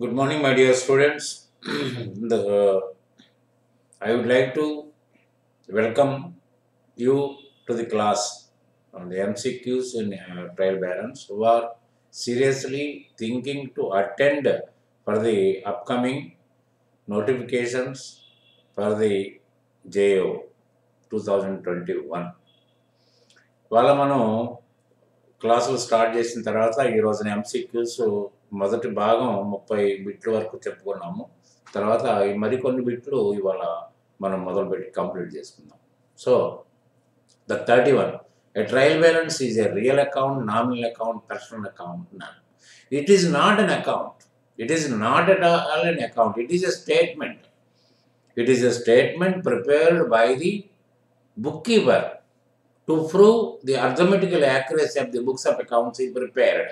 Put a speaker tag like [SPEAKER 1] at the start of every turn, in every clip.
[SPEAKER 1] Good morning, my dear students. I would like to welcome you to the class on the MCQs in trial balance who are seriously thinking to attend for the upcoming notifications for the JO 2021. వాళ్ళ మనం క్లాసులు start చేసిన తర్వాత ఈ రోజున MCQs మొదటి భాగం 30 బిట్ల వరకు చెప్పుకున్నాము. తర్వాత ఈ మరికొన్ని బిట్లు ఇవాళ మనం మొదలుపెట్టి కంప్లీట్ చేసుకుందాం. So the 31 a trial balance is a real account, nominal account, personal account. None. It is not an account. It is not at all an account. It is a statement. It is a statement prepared by the bookkeeper to prove the arithmetical accuracy of the books of accounts is prepared.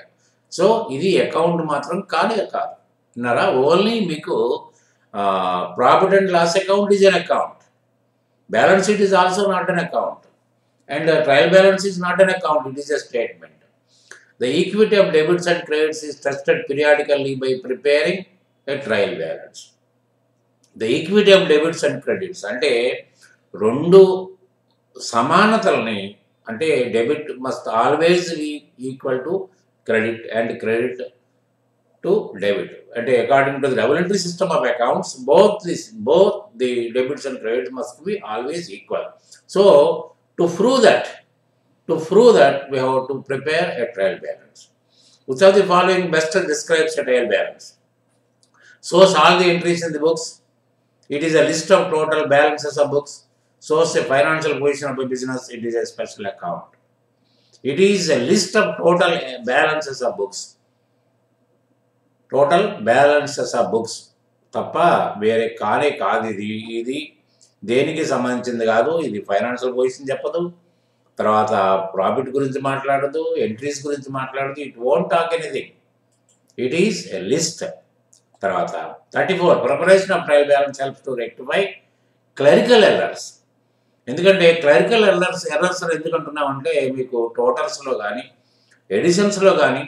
[SPEAKER 1] So ఇది account మాత్రం కానే కాదు విన్నారా. Only మీకు profit and loss account is an account, balance sheet is also not an account, and trial balance is not an account, it is a statement. The equity of debits and credits is tested periodically by preparing a trial balance. The equity of debits and credits అంటే రెండు సమానతల్ని, అంటే debit must always equal to credit and credit to debit. అంటే according to the regulatory system of accounts both the debits and credits must be always equal. So to prove that we have to prepare a trial balance. Which of the following best describes a trial balance? Shows all the entries in the books. It is a list of total balances of books. Shows a financial position of a business. It is a special account. It is a list of total balances of books. Total balances of books తప్ప వేరే కానే కాదు. ఇది దేనికి సంబంధించింది కాదు. ఇది financial position చెప్పదు, తర్వాత ప్రాఫిట్ గురించి మాట్లాడదు, ఎంట్రీస్ గురించి మాట్లాడదు. It won't talk anything. It is a list. తర్వాత 34 preparation of trial balance helps to rectify clerical errors. ఎందుకంటే క్లరికల్ ఎర్రర్స్ ఎందుకు అంటున్నామంటే, మీకు టోటల్స్లో కానీ, ఎడిషన్స్లో కానీ,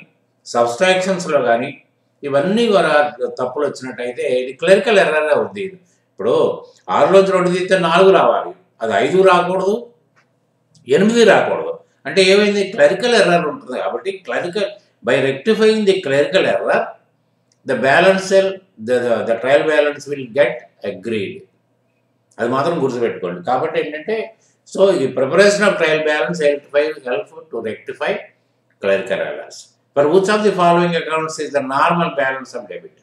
[SPEAKER 1] సబ్స్ట్రాక్షన్స్లో కానీ ఇవన్నీ కూడా తప్పులు వచ్చినట్టయితే ఇది క్లరికల్ ఎర్రర్ అవుద్ది. ఇప్పుడు 6 రోజులు 2 తీస్తే 4 రావాలి, అది 5 రాకూడదు, 8 రాకూడదు. అంటే ఏమైంది, క్లరికల్ ఎర్రర్ ఉంటుంది. కాబట్టి clerical by rectifying the clerical error the balance the trial balance will get agreed. అది మాత్రం గుర్తుపెట్టుకోండి. కాబట్టి ఏంటంటే, సో ఈ preparation of trial balance help to rectify clerical errors. For which of the following accounts is the normal balance of debit?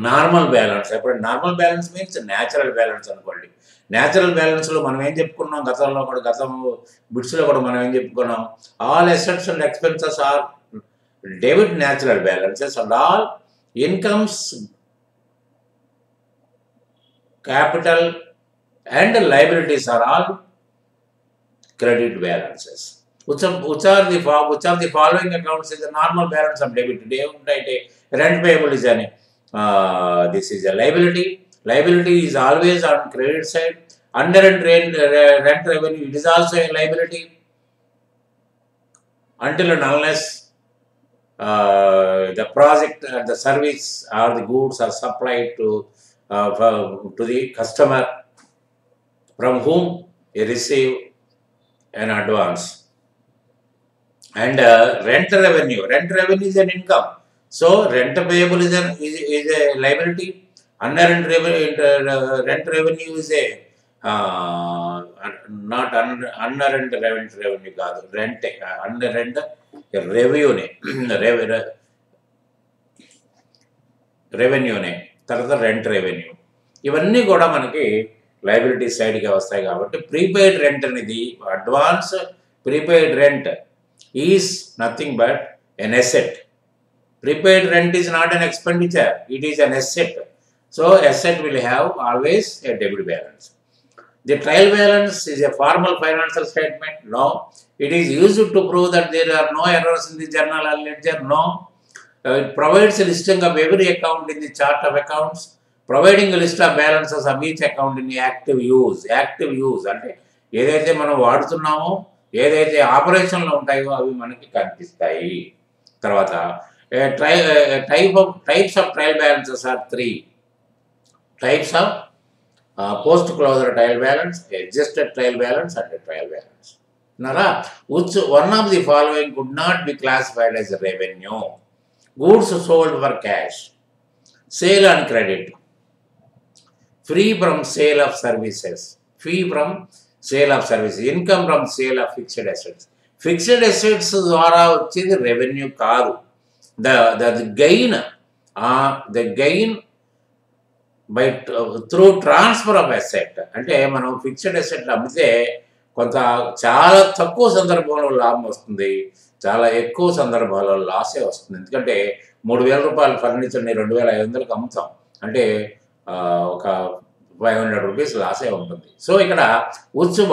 [SPEAKER 1] Normal balance, ఇప్పుడు normal balance means natural balance అనుకోండి. Natural బ్యాలెన్స్లో మనం ఏం చెప్పుకున్నాం, గతం బిట్స్లో కూడా మనం ఏం చెప్పుకున్నాం, all assets and expenses are debit natural balances and all incomes, capital and liabilities are all credit balances. Which of the following accounts is the normal balance of debit? Rent payable is this is a liability. Liability is always on credit side. Under and rent revenue, it is also a liability until and unless the project, the service or the goods are supplied to the customer from whom you receive an advance. And rent revenue is an income. So rent payable is a liability. Unearned rent revenue is a not unearned revenue కాదు, rent unearned రెవెన్యూనే. తర్వాత rent revenue, ఇవన్నీ కూడా మనకి liability సైడ్గా వస్తాయి. కాబట్టి prepaid rent అనేది, advance prepaid rent is nothing but an asset. Prepaid rent is not an expenditure, it is an asset. So asset will have always a debit balance. The trial balance is a formal financial statement? No. It is used to prove that there are no errors in the journal or ledger? No. It provides a listing of every account in the chart of accounts, providing a list of balances of each account in the active use. Active use అంటే ఏదైతే మనం వాడుతున్నామో, ఏదైతే ఆపరేషన్లో ఉంటాయో అవి మనకి కనిపిస్తాయి. తర్వాత Types of trial balances are three. Types of post-closure trial balance, adjusted trial balance, and a trial balance. Nara, which one of the following could not be classified as a revenue? Goods sold for cash, sale on credit, free from sale of services, fee from sale of services, income from sale of fixed assets. Fixed assets ద్వారా వచ్చేది revenue కాదు. The gain by through transfer of asset. అంటే మనం fixed asset అమ్మితే కొంత చాలా తక్కువ సందర్భంలో లాభం వస్తుంది, చాలా ఎక్కువ సందర్భాల్లో లాసే వస్తుంది. ఎందుకంటే 3,000 రూపాయల ఫర్నిచర్ని 2,500కి అమ్ముతాం అంటే ఒక 500 రూపీస్ లాసే ఉంటుంది. సో ఇక్కడ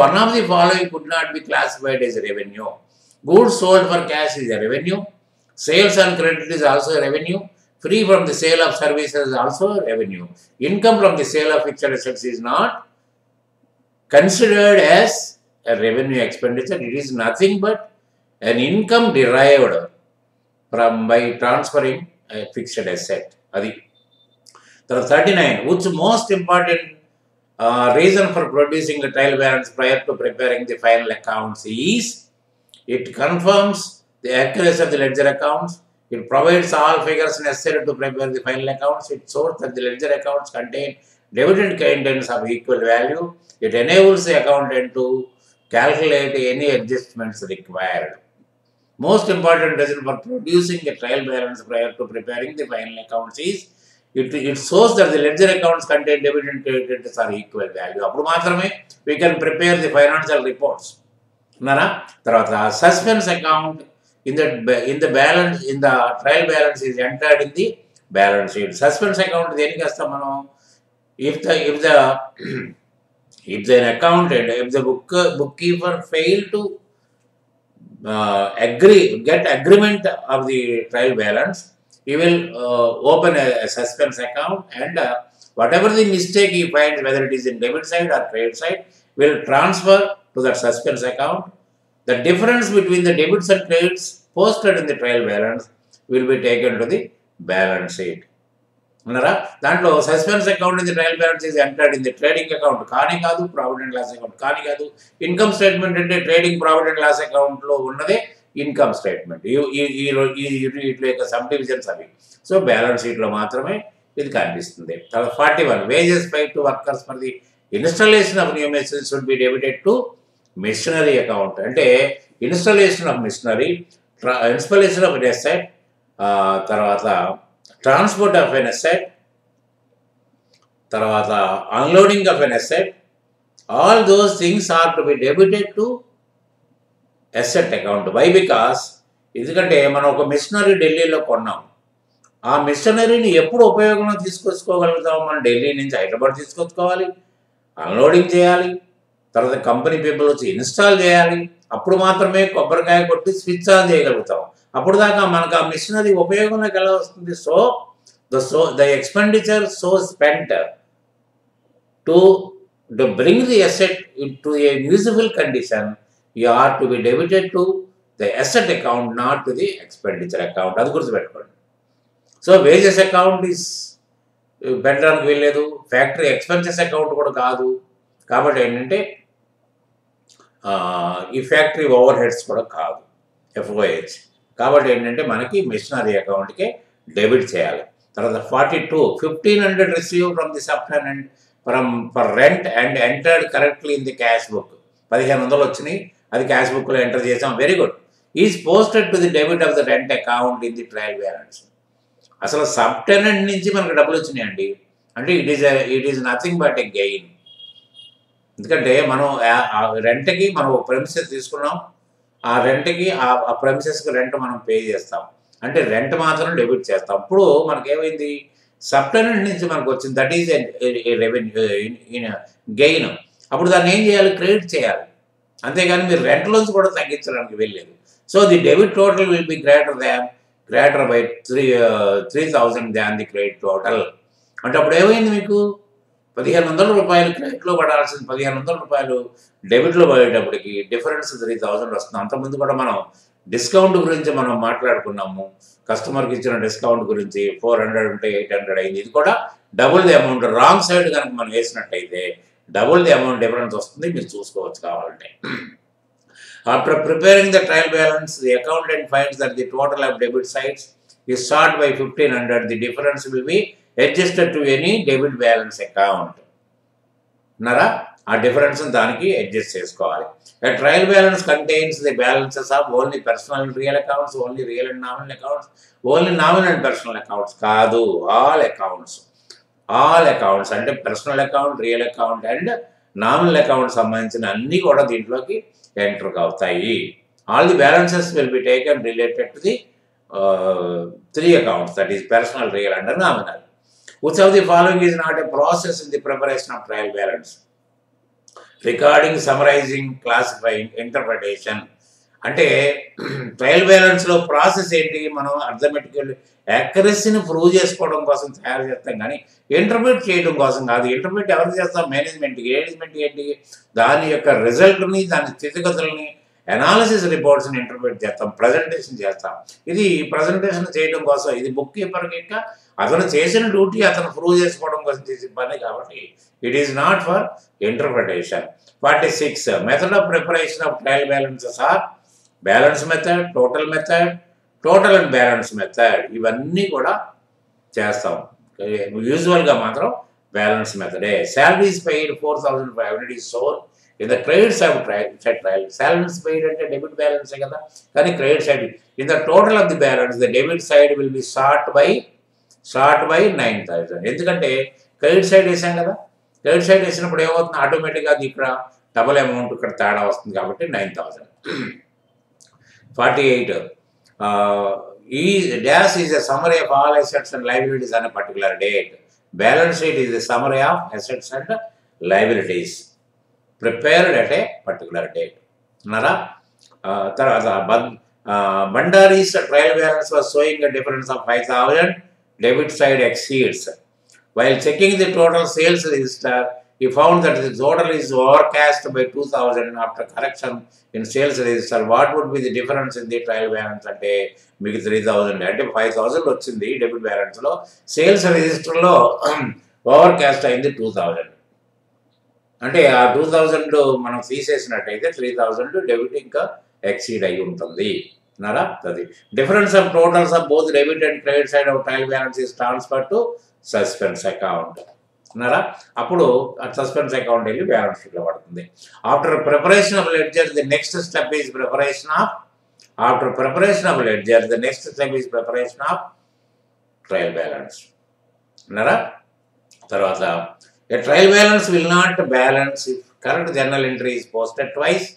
[SPEAKER 1] one of the following could not be classified as revenue. Goods sold for cash is a revenue, sales and credit is also revenue, free from the sale of services is also revenue. Income from the sale of fixed assets is not considered as a revenue expenditure. It is nothing but an income derived from by transferring a fixed asset. Adi. 39. Which most important reason for producing a trial balance prior to preparing the final accounts is it confirms the accuracy of the ledger accounts. It provides all figures necessary to prepare the final accounts. It shows that the ledger accounts contain debit and credits of equal value. It enables the accountant to calculate any adjustments required. Most important reason for producing a trial balance prior to preparing the final accounts is it shows that the ledger accounts contain debit and credits are equal value. అప్పుడు మాత్రమే we can prepare the financial reports. ఉన్నారా? తర్వాత suspense account in the balance, in the trial balance is entered in the balance sheet. Suspense account దేనికి వేస్తాం మనం? If an accountant, if the bookkeeper fail to get agreement of the trial balance, he will open a suspense account, and whatever the mistake he finds, whether it is in debit side or credit side, will transfer to that suspense account. The difference between the debits and credits posted in the trial balance will be taken to the balance sheet. దాంట్లో suspense account in the trial balance is entered in the trading account కానీ కాదు, profit and loss account కానీ కాదు. Income statement అంటే trading profit and loss అకౌంట్లో ఉన్నదే income statement. వీటి యొక్క సబ్ డివిజన్స్ అవి. సో బ్యాలెన్స్ షీట్లో మాత్రమే ఇది కనిపిస్తుంది. 41. Wages paid to workers for the installation of new machines should be debited to machinery account. అంటే installation of machinery, installation of an asset, తర్వాత ట్రాన్స్పోర్ట్ ఆఫ్ ఎన్ అసెట్, తర్వాత unloading of an asset, all those things are to be debited to asset account. Why? Because ఎందుకంటే మనం ఒక machinery ఢిల్లీలో కొన్నాం, ఆ మిషనరీని ఎప్పుడు ఉపయోగంలో తీసుకొచ్చుకోగలుగుతాం? మనం ఢిల్లీ నుంచి హైదరాబాద్ తీసుకొచ్చుకోవాలి, అన్లోడింగ్ చేయాలి, తర్వాత కంపెనీ పీపుల్ వచ్చి ఇన్స్టాల్ చేయాలి, అప్పుడు మాత్రమే కొబ్బరికాయ కొట్టి స్విచ్ ఆన్ చేయగలుగుతాం. అప్పుడు దాకా మనకు ఆ మిషనరీ ఉపయోగంలోకి ఎలా వస్తుంది? So the expenditure so spent to bring the asset to a usable condition you are to be debited to the asset account, not to the expenditure account. అది గుర్తుపెట్టుకోండి. సో వేజెస్ అకౌంట్ ఈస్ పెట్టడానికి వీల్లేదు, factory expenses account కూడా కాదు. కాబట్టి ఏంటంటే ఈ factory over heads కూడా కాదు, FOH. కాబట్టి ఏంటంటే మనకి మిషనరీ అకౌంట్కే డెబిట్ చేయాలి. తర్వాత 42. 1,500 receive from the subtenant for rent and entered correctly in the cash book. 1,500 వచ్చినాయి, అది క్యాష్ బుక్లో ఎంటర్ చేసాం, very good. Is posted to the debit of the rent account in the trial balance. అసలు subtenant నుంచి మనకు డబ్బులు వచ్చినాయండి అంటే it is nothing but a gain. ఎందుకంటే మనం రెంట్కి మనం ఒక ప్రెమిసెస్ తీసుకున్నాం, ఆ రెంట్కి ఆ ప్రెమిసెస్కి రెంట్ మనం పే చేస్తాం, అంటే రెంట్ మాత్రం డెబిట్ చేస్తాం. అప్పుడు మనకేమైంది? సబ్టెనెంట్ నుంచి మనకు వచ్చింది, దట్ ఈజ్ రెవెన్యూ గెయిన్. అప్పుడు దాన్ని ఏం చేయాలి? క్రెడిట్ చేయాలి. అంతేగాని మీరు రెంట్లోంచి కూడా తగ్గించడానికి వెళ్ళలేదు. So the debit total will be greater by 3,000 than the credit total. అంటే అప్పుడు ఏమైంది? మీకు 1,500 రూపాయలు క్రెడిట్లో పడాల్సింది 1,500 రూపాయలు డెబిట్లో పడేటప్పటికి డిఫరెన్స్ 3,000 వస్తుంది. అంతకుముందు కూడా మనం డిస్కౌంట్ గురించి మనం మాట్లాడుకున్నాము. కస్టమర్కి ఇచ్చిన డిస్కౌంట్ గురించి 400 ఉంటే 800 అయింది. ఇది కూడా double the amount. Wrong side కనుక మనం వేసినట్టయితే డబుల్ ది అమౌంట్ డిఫరెన్స్ వస్తుంది. మీరు చూసుకోవచ్చు కావాలంటే. After preparing the trial balance, the accountant finds that the total of debit sides is short by 1500. The difference will be adjusted to any debit balance account. Nara, a difference in daniki adjust chesukovali. A trial balance contains the balances of only personal and real accounts, only real and nominal accounts, only nominal and personal accounts. Kaadu, all accounts. All accounts అంటే personal account, real account and nominal account సంబంధించిన అన్ని కూడా దీంట్లోకి enter అవుతాయి. All the balances will be taken related to the three accounts, that is personal, real and nominal. Which of the following is not a process in the preparation of trial balance? Recording, summarizing, classifying, interpretation. అంటే trial బ్యాలెన్స్లో process ఏంటి? మనం arithmetical యాక్యురసీని prove చేసుకోవడం కోసం తయారు చేస్తాం, కానీ interpret చేయడం కోసం కాదు. ఇంటర్ప్రిట్ ఎవరు చేస్తాం? మేనేజ్మెంట్కి. ఏంటి? దాని యొక్క రిజల్ట్ని, దాని స్థితిగతుల్ని, అనాలిసిస్ రిపోర్ట్స్ని ఇంటర్ప్రిట్ చేస్తాం, ప్రజెంటేషన్ చేస్తాం. ఇది ప్రజెంటేషన్ చేయడం కోసం, ఇది బుక్ కీపర్కి ఇంకా అతను చేసిన డ్యూటీ అతను ప్రూవ్ చేసుకోవడం కోసం చేసే పని కాబట్టి it is not for interpretation. 46. Method of preparation of trial balances or balance method, total and balance method. ఇవన్నీ కూడా చేస్తాం. యూజువల్గా మాత్రం బ్యాలెన్స్ మెథడే. Salaries paid 4500 is shown in the credit side trial. Salaries paid అంటే డెబిట్ బ్యాలెన్సే కదా, కానీ credit side in the total of the balance the debit side will be short by 9000. ఎందుకంటే క్రెడిట్ సైడ్ వేసాం కదా, క్రెడిట్ సైడ్ వేసినప్పుడు ఏమవుతుంది? ఆటోమేటిక్గా అది ఇక్కడ డబుల్ అమౌంట్ ఇక్కడ తేడా వస్తుంది కాబట్టి 9000. 48. ఈ dash is a summary of all assets and liabilities on a particular date. Balance sheet is a summary of assets and liabilities prepared at a particular date. Nara, తర్వాత Bandari's trial balance was showing a difference of 5000. Debit side exceeds. While checking the total sales register, he found that the total is overcast by 2000 after correction in sales register. What would be the difference in the trial balance? అంటే మీకు 3000 అంటే 5000 వచ్చింది debit బ్యాలెన్స్లో, sales రిజిస్టర్లో Overcast అయింది 2000. అంటే ఆ 2000 మనం తీసేసినట్టయితే 3000 debit ఇంకా ఎక్సీడ్ అయి ఉంటుంది. నరా, అది difference of totals of both debit and credit side of trial balance is transfer to suspense account. అన్నారా, అప్పుడు సస్పెన్స్ అకౌంట్ వెళ్ళి బ్యాలెన్స్ షీట్లో పడుతుంది. After preparation of ledger the next step is preparation of trial balance. అన్నారా, తర్వాత a trial balance will not balance if current journal entry is posted twice.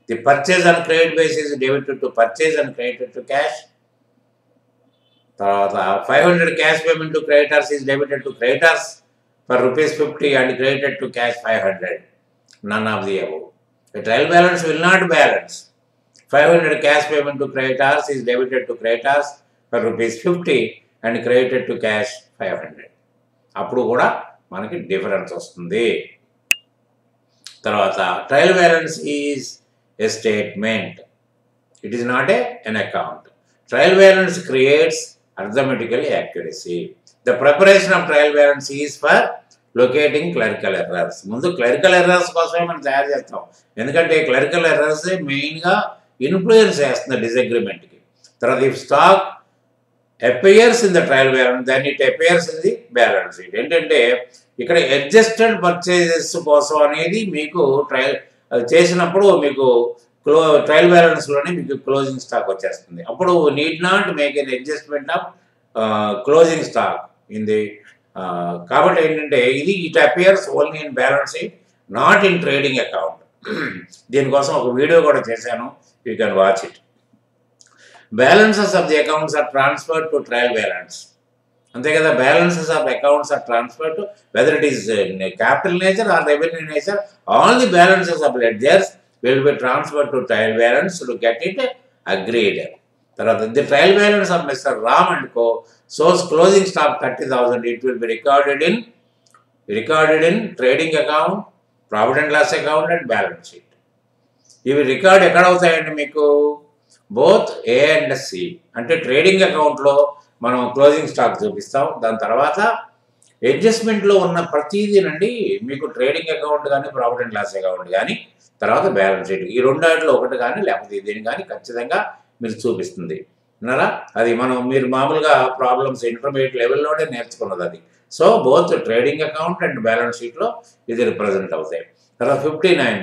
[SPEAKER 1] The purchase on credit basis is debited to purchase and credited to cash. తర్వాత 500 cash payment to creditors is debited to creditors for ₹50 and credited to cash 500. None of the above. A trial balance will not balance. 500 cash payment to creditors is debited to creditors for ₹50 and credited to cash 500. అప్పుడు కూడా మనకి difference వస్తుంది. తర్వాత trial balance is a statement. It is not an account. Trial balance creates arithmetical accuracy. The preparation of trial balance is for locating clerical errors. ముందు clerical errors కోసమే మనం తయారు చేస్తాం, ఎందుకంటే క్లరికల్ ఎర్రర్స్ మెయిన్గా ఇన్ఫ్లుయెన్స్ చేస్తుంది డిసగ్రిమెంట్కి. తర్వాత if stock appears in the trial balance then it appears in the balance sheet. ఏంటంటే ఇక్కడ అడ్జస్టెడ్ పర్చేజెస్ కోసం అనేది మీకు ట్రయల్ చేసినప్పుడు మీకు ట్రయల్ బ్యాలెన్స్లోనే మీకు క్లోజింగ్ స్టాక్ వచ్చేస్తుంది. అప్పుడు need not make an adjustment of closing stock in the. కాబట్టి ఏంటంటే it appears only in balance sheet, not in trading account. దీనికోసం ఒక వీడియో కూడా చేశాను, you can watch it. Balances of the accounts are transferred to trial balance. అంతే కదా, balances of accounts are transferred to whether it is capital nature or revenue nature. All the balances of ledgers will be transferred to trial balance to get it agreed. తర్వాత the trial balance of Mr. Ram and Co. shows closing stock 30,000. It will be recorded in trading account, profit and loss account and balance sheet. ఇవి record ఎక్కడ అవుతాయండి? మీకు both A and C. అంటే trading అకౌంట్లో మనం closing stock చూపిస్తాం, దాని తర్వాత అడ్జస్ట్మెంట్లో ఉన్న ప్రతిదీనండి మీకు ట్రేడింగ్ అకౌంట్ కానీ ప్రాఫిట్ అండ్ లాస్ అకౌంట్ కానీ తర్వాత బ్యాలెన్స్ షీట్ ఈ రెండాటిలో ఒకటి కానీ లేకపోతే దీని కానీ ఖచ్చితంగా మీరు చూపిస్తుంది విన్నారా. అది మీరు మామూలుగా ప్రాబ్లమ్స్ ఇంటర్మీడియట్ లెవెల్లోనే నేర్చుకున్నది అది. So both trading account and balance షీట్లో ఇది రిప్రజెంట్ అవుతాయి. తర్వాత 59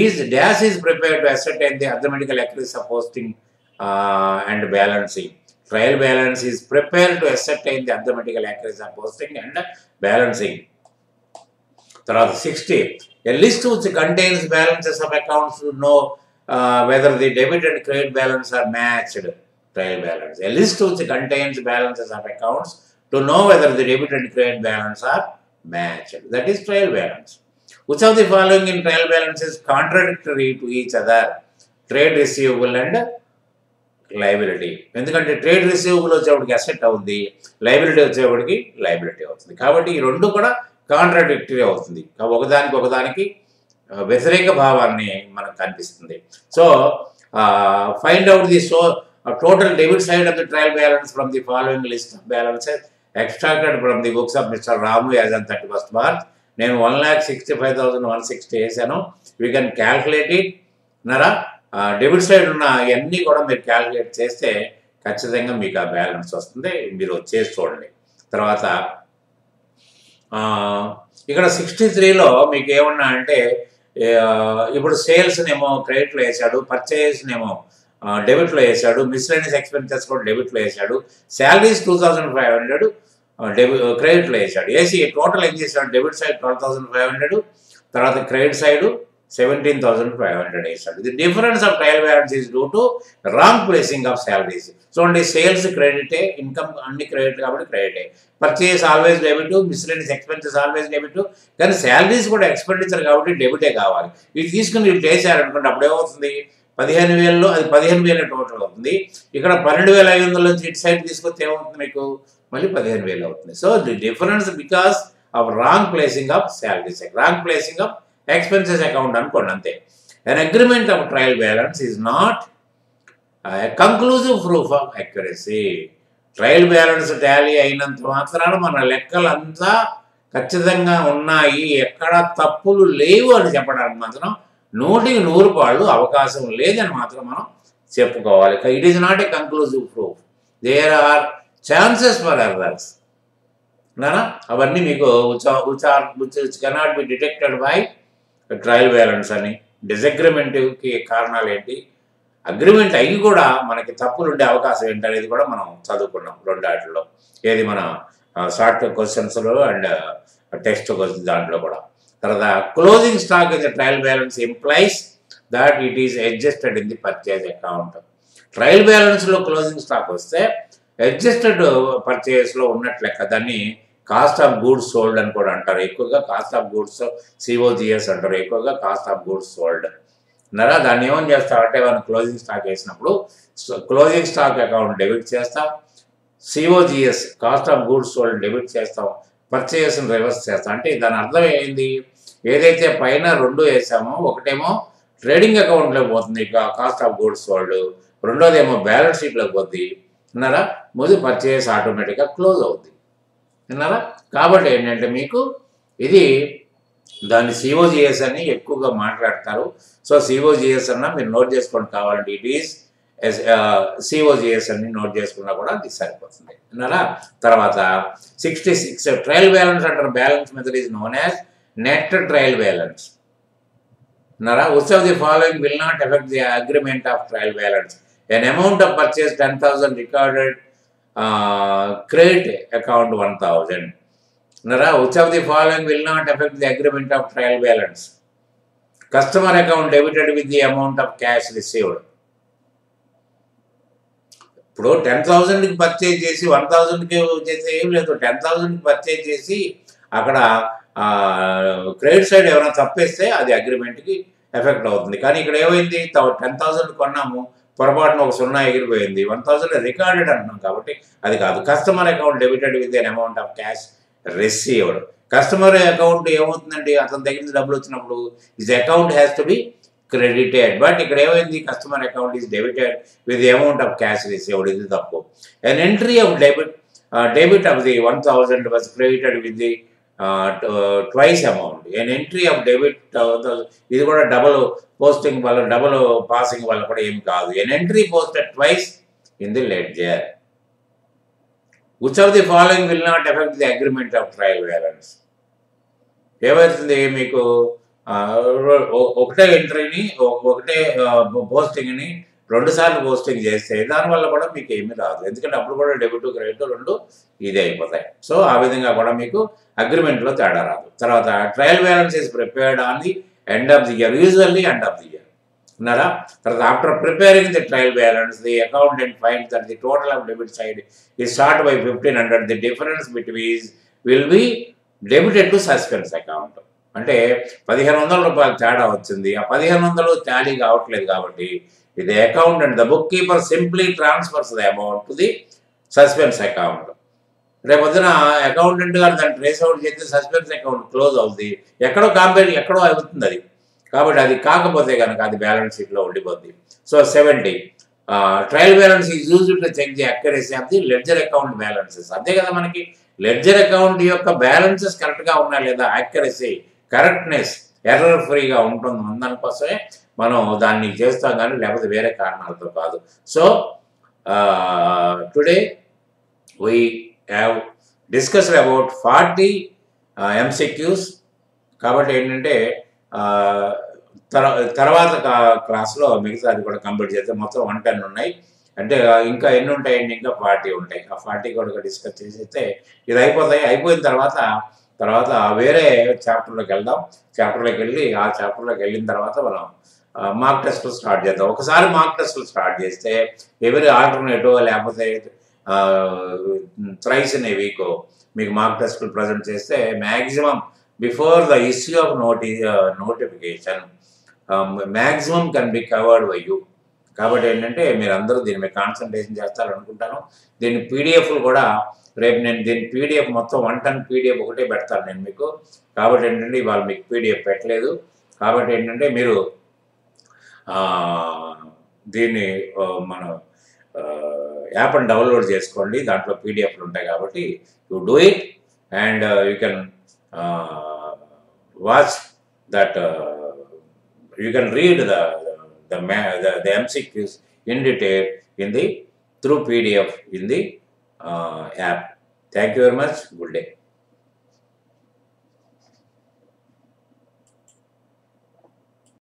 [SPEAKER 1] is dash is prepared to ascertain the arithmetical accuracy of posting and balancing. Trial balance is prepared to ascertain the arithmetical accuracy of posting and balancing. తర్వాత 60 a list which contains balances of accounts to know whether the debit and credit balance are matched. Trial balance. A list which contains balances of accounts to know whether the debit and credit balance are matched. That is trial balance. Which of the following in trial balance is contradictory to each other? Trade receivable and liability. ఎందుకంటే trade receivable వచ్చేవాడికి asset అవుతుంది, liability వచ్చేవాడికి liability అవుతుంది. కాబట్టి ఈ రెండు కూడా contradictory అవుతుంది, ఒకదానికి వ్యతిరేక భావాన్ని మనకు కనిపిస్తుంది. So find out the total debit side of the trial balance from the following list of balances extracted from the books of Mr. Ramu as on 31st March. నేను 1,65,160 వేసాను. వీ కెన్ క్యాల్కులేట్ ఇట్ నరా. Debit side ఉన్న ఇవన్నీ కూడా మీరు calculate చేస్తే ఖచ్చితంగా మీకు ఆ బ్యాలెన్స్ వస్తుంది. మీరు చేసి చూడండి. తర్వాత ఇక్కడ 63లో మీకు ఏమన్నా అంటే ఇప్పుడు సేల్స్నేమో క్రెడిట్లో వేసాడు, పర్చేస్నేమో డెబిట్లో వేసాడు, మిస్లెనియస్ ఎక్స్పెన్సెస్ కూడా డెబిట్లో వేసాడు, శాలరీస్ 2,500 క్రెడిట్లో వేసాడు. వేసి టోటల్ ఏం చేశాడు, డెబిట్ సైడ్ 12,500, తర్వాత క్రెడిట్ సైడ్ 17,500 వేసాడు. The difference of trial balance is due to wrong placing of salaries. చూడండి, సేల్స్ క్రెడిటే, ఇన్కమ్ అన్ని క్రెడిట్ కాబట్టి క్రెడిటే, purchase always debit, miscellaneous expenses always debit, కానీ శాలరీస్ కూడా ఎక్స్పెండిచర్ కాబట్టి డెబిటే కావాలి. ఇది తీసుకుని వీళ్ళు చేశారనుకోండి, అప్పుడేమవుతుంది, 15,000లో అది 15,000 టోటల్ అవుతుంది. ఇక్కడ 12,500 నుంచి ఇటు సైడ్ తీసుకొస్తే ఏమవుతుంది, మీకు మళ్ళీ 15,000 అవుతుంది. So the difference because of wrong placing of salaries, wrong placing of expenses account అనుకోండి అంతే. An agreement of trial balance is not conclusive proof of accuracy. Trial balance Tally అయినంత మాత్రాన మన లెక్కలంతా ఖచ్చితంగా ఉన్నాయి, ఎక్కడ తప్పులు లేవు అని చెప్పడానికి మాత్రం 100% అవకాశం లేదని మాత్రం మనం చెప్పుకోవాలి. It is not a conclusive proof, there are chances for errors. అవన్నీ మీకు cannot be detected by trial balance అని. డిసగ్రిమెంట్కి కారణాలు ఏంటి, అగ్రిమెంట్ అయ్యి కూడా మనకి తప్పులు ఉండే అవకాశం ఏంటి అనేది కూడా మనం చదువుకున్నాం రెండాటిలో. ఏది మన షార్ట్ క్వశ్చన్స్లో అండ్ టెక్స్ట్ క్వశ్చన్ దాంట్లో కూడా. తర్వాత closing stock in the trial balance implies that it is adjusted in the purchase account. Trial బ్యాలెన్స్లో క్లోజింగ్ స్టాక్ వస్తే అడ్జస్టెడ్ పర్చేస్లో ఉన్నట్లు లెక్క. దాన్ని కాస్ట్ ఆఫ్ గూడ్స్ సోల్డ్ అని కూడా అంటారు. ఎక్కువగా కాస్ట్ ఆఫ్ గూడ్స్ సిఓజిఎస్ అంటారు, ఎక్కువగా కాస్ట్ ఆఫ్ గూడ్స్ సోల్డ్ అన్నారా. దాన్ని ఏమని చేస్తామంటే మనం క్లోజింగ్ స్టాక్ వేసినప్పుడు క్లోజింగ్ స్టాక్ అకౌంట్ డెబిట్ చేస్తాం, COGS cost of goods sold debit చేస్తాం, పర్చేస్ని రివర్స్ చేస్తాం. అంటే దాని అర్థం ఏంది, ఏదైతే పైన 2 వేసామో ఒకటేమో ట్రేడింగ్ అకౌంట్లోకి పోతుంది కాస్ట్ ఆఫ్ గూడ్స్ సోల్డ్, రెండోదేమో బ్యాలెన్స్ షీట్లోకి పోద్ది విన్నారా. ముందు పర్చేస్ ఆటోమేటిక్గా క్లోజ్ అవుద్ది విన్నారా. కాబట్టి ఏంటంటే మీకు ఇది దాన్ని సిఓజిఎస్ అని ఎక్కువగా మాట్లాడతారు. సో సిఓజిఎస్ అన్న మీరు నోట్ చేసుకోండి కావాలంటే, ఇట్ ఈస్ సిఓజిఎస్ అని నోట్ చేసుకున్నా కూడా అది సరిపోతుంది విన్నారా. తర్వాత 66 ట్రయల్ బ్యాలెన్స్ అంటారు. Balance method is known as net trial balance విన్నారా. Which of the following will not affect the agreement of trial balance. an amount of purchase 10,000 recorded credit account 1,000. Nara, which of the following will not affect the agreement of trial balance? Customer account debited with the amount of cash received. ఇప్పుడు 10,000కి purchase చేసి 1,000కి చేస్తే ఏం లేదు, 10,000కి purchase చేసి అక్కడ credit side ఏమైనా తప్పేస్తే అది అగ్రిమెంట్కి effect అవుతుంది. కానీ ఇక్కడ ఏమైంది, 10,000 కొన్నాము, పొరపాటున ఒక 0 ఎగిరిపోయింది, 1,000 రికార్డెడ్ అంటున్నాం కాబట్టి అది కాదు. Customer account debited with an amount of cash received. Customer account ఏమవుతుందండి, అతని దగ్గర నుంచి డబ్బులు వచ్చినప్పుడు his account has to be credited. But ఇక్కడ ఏమైంది, customer account is debited with the amount of cash received. ఇది తప్పు. an entry of debit of the 1000 was credited with the twice amount. an entry of debit ఇది కూడా double posting వల్ల, double passing వల్ల కూడా ఏం కాదు. an entry posted twice in the ledger. which of the following will not affect the agreement of trial balance? ఏమవుతుంది మీకు, ఒకటే ఎంట్రీని, ఒకటే పోస్టింగ్ని 2 సార్లు పోస్టింగ్ చేస్తే దానివల్ల కూడా మీకు ఏమీ రాదు. ఎందుకంటే అప్పుడు కూడా డెబిట్ క్రెడిట్ 2 ఇదే అయిపోతాయి. సో ఆ విధంగా కూడా మీకు అగ్రిమెంట్లో తేడా రాదు. తర్వాత trial balance is prepared on the end of the year, usually end of the year ఉన్నారా. తర్వాత after preparing the trial balance the accountant finds that the total of debit side is short by 1500. The difference between will be debited to suspense account. అంటే 1500 రూపాయలు తేడా వచ్చింది, ఆ 1500 Tally కావట్లేదు కాబట్టి ఇది account and the book keeper simply transfers the amount to the suspense account. రేపొద్దున accountant గారు దాన్ని ట్రేస్ అవుట్ చేస్తే సస్పెన్స్ అకౌంట్ క్లోజ్ అవుతుంది, ఎక్కడో ఎక్కడో అవుతుంది అది. కాబట్టి అది కాకపోతే కనుక అది బ్యాలెన్స్ షీట్లో ఉండిపోద్ది. So 70 trial balance is used to check the accuracy of the ledger account balances. అంతే కదా, మనకి లెడ్జర్ అకౌంట్ యొక్క బ్యాలెన్సెస్ కరెక్ట్గా ఉన్నా లేదా, అక్యురసీ, కరెక్ట్నెస్, ఎర్రర్ ఫ్రీగా ఉందనుకోసమే మనం దాన్ని చేస్తాం, కానీ లేకపోతే వేరే కారణాలతో కాదు. So today we have discussed about 40 MCQs. కాబట్టి ఏంటంటే తర్వాత క్లాస్లో మిగతాది కూడా కంప్లీట్ చేస్తే మొత్తం 110 ఉన్నాయి. అంటే ఇంకా ఎన్ని ఉంటాయండి, ఇంకా 40 ఉంటాయి. ఆ 40 కూడా డిస్కస్ చేసేస్తే ఇది అయిపోతాయి. అయిపోయిన తర్వాత వేరే చాప్టర్లోకి వెళ్దాం. చాప్టర్లోకి వెళ్ళి ఆ చాప్టర్లోకి వెళ్ళిన తర్వాత మనం మార్క్ టెస్టులు స్టార్ట్ చేద్దాం. ఒకసారి మార్క్ టెస్టులు స్టార్ట్ చేస్తే ఎవరి ఆల్టర్నేటివ్ లేకపోతే థ్రైస్ ఇన్ ఏ వీక్ మీకు మార్క్ టెస్టులు ప్రజెంట్ చేస్తే maximum before the issue of notification maximum can be covered by you. కాబట్టి ఏంటంటే మీరు అందరూ దీని మీద కాన్సన్ట్రేషన్ చేస్తారనుకుంటాను. దీని పీడిఎఫ్లు కూడా రేపు నేను దీని పీడిఎఫ్ మొత్తం 110 పీడిఎఫ్ ఒకటే పెడతాను నేను మీకు. కాబట్టి ఏంటంటే ఇవాళ మీకు పీడిఎఫ్ పెట్టలేదు. కాబట్టి ఏంటంటే మీరు దీన్ని మన యాప్ని డౌన్లోడ్ చేసుకోండి, దాంట్లో పీడిఎఫ్లు ఉంటాయి. కాబట్టి you do it and you can watch that, you can read the MCQs in detail through PDF in the app. Thank you very much. Good day.